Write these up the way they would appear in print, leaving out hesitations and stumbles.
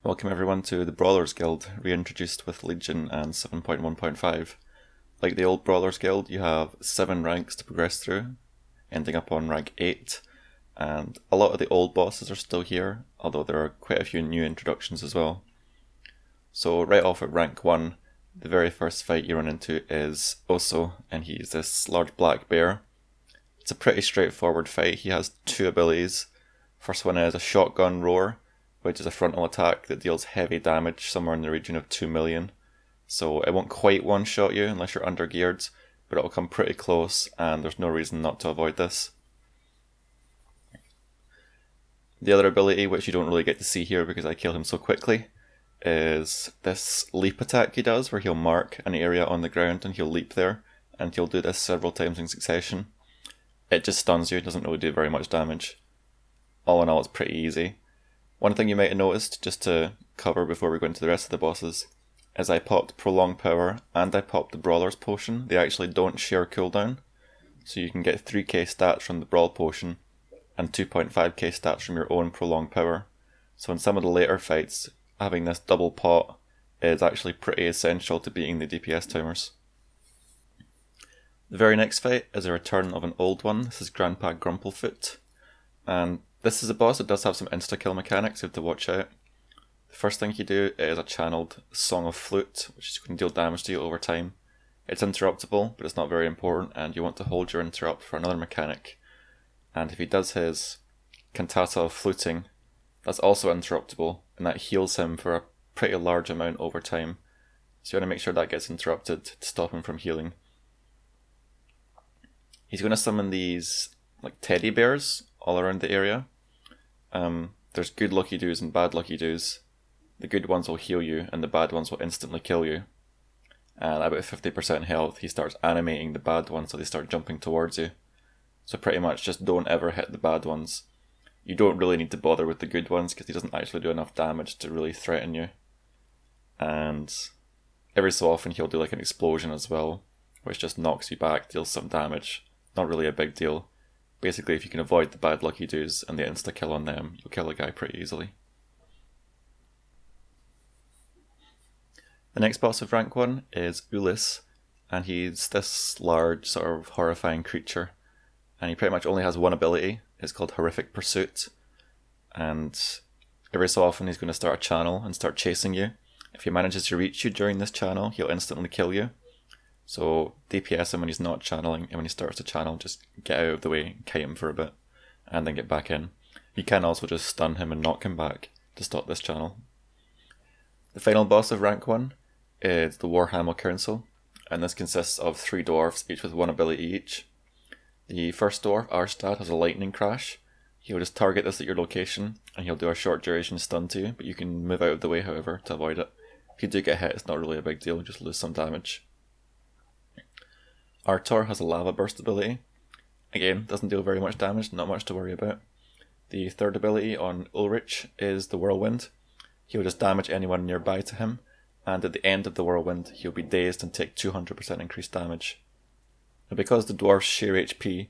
Welcome everyone to the Brawlers Guild, reintroduced with Legion and 7.1.5. Like the old Brawlers Guild, you have 7 ranks to progress through, ending up on rank 8, and a lot of the old bosses are still here, although there are quite a few new introductions as well. So right off at rank 1, the very first fight you run into is Oso, and he's this large black bear. It's a pretty straightforward fight. He has 2 abilities. First one is a shotgun roar, which is a frontal attack that deals heavy damage, somewhere in the region of 2 million. So it won't quite one-shot you unless you're under-geared, but it'll come pretty close, and there's no reason not to avoid this. The other ability, which you don't really get to see here because I killed him so quickly, is this leap attack he does, where he'll mark an area on the ground and he'll leap there, and he'll do this several times in succession. It just stuns you, it doesn't really do very much damage. All in all, it's pretty easy. One thing you might have noticed, just to cover before we go into the rest of the bosses, is I popped Prolonged Power and I popped the Brawler's Potion. They actually don't share cooldown, so you can get 3k stats from the Brawl Potion and 2.5k stats from your own Prolonged Power. So in some of the later fights, having this double pot is actually pretty essential to beating the DPS timers. The very next fight is a return of an old one. This is Grandpa Grumplefoot, and this is a boss that does have some insta-kill mechanics you have to watch out. The first thing you do is a channeled Song of Flute, which is going to deal damage to you over time. It's interruptible, but it's not very important, and you want to hold your interrupt for another mechanic. And if he does his Cantata of Fluting, that's also interruptible, and that heals him for a pretty large amount over time. So you want to make sure that gets interrupted to stop him from healing. He's going to summon these like teddy bears all around the area. There's good lucky doos and bad lucky doos. The good ones will heal you and the bad ones will instantly kill you. And at about 50% health, he starts animating the bad ones so they start jumping towards you. So pretty much just don't ever hit the bad ones. You don't really need to bother with the good ones because he doesn't actually do enough damage to really threaten you. And every so often he'll do like an explosion as well, which just knocks you back, deals some damage. Not really a big deal. Basically, if you can avoid the bad lucky doos and the insta-kill on them, you'll kill a guy pretty easily. The next boss of rank 1 is Ulis, and he's this large, sort of horrifying creature. And he pretty much only has one ability. It's called Horrific Pursuit. And every so often he's going to start a channel and start chasing you. If he manages to reach you during this channel, he'll instantly kill you. So DPS him when he's not channeling, and when he starts to channel, just get out of the way, kite him for a bit, and then get back in. You can also just stun him and knock him back to stop this channel. The final boss of rank 1 is the Warhammer Council, and this consists of 3 dwarves, each with 1 ability each. The first dwarf, Arstad, has a lightning crash. He'll just target this at your location, and he'll do a short duration stun to you, but you can move out of the way, however, to avoid it. If you do get hit, it's not really a big deal, just lose some damage. Artor has a lava burst ability. Again, doesn't deal very much damage, not much to worry about. The third ability on Ulrich is the whirlwind. He'll just damage anyone nearby to him, and at the end of the whirlwind, he'll be dazed and take 200% increased damage. Now because the dwarves share HP,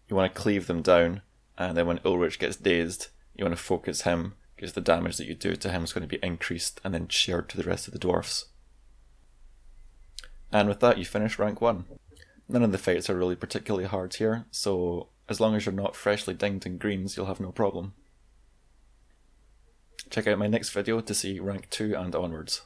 you want to cleave them down, and then when Ulrich gets dazed, you want to focus him, because the damage that you do to him is going to be increased and then shared to the rest of the dwarfs. And with that, you finish rank 1. None of the fights are really particularly hard here, so as long as you're not freshly dinged in greens, you'll have no problem. Check out my next video to see rank 2 and onwards.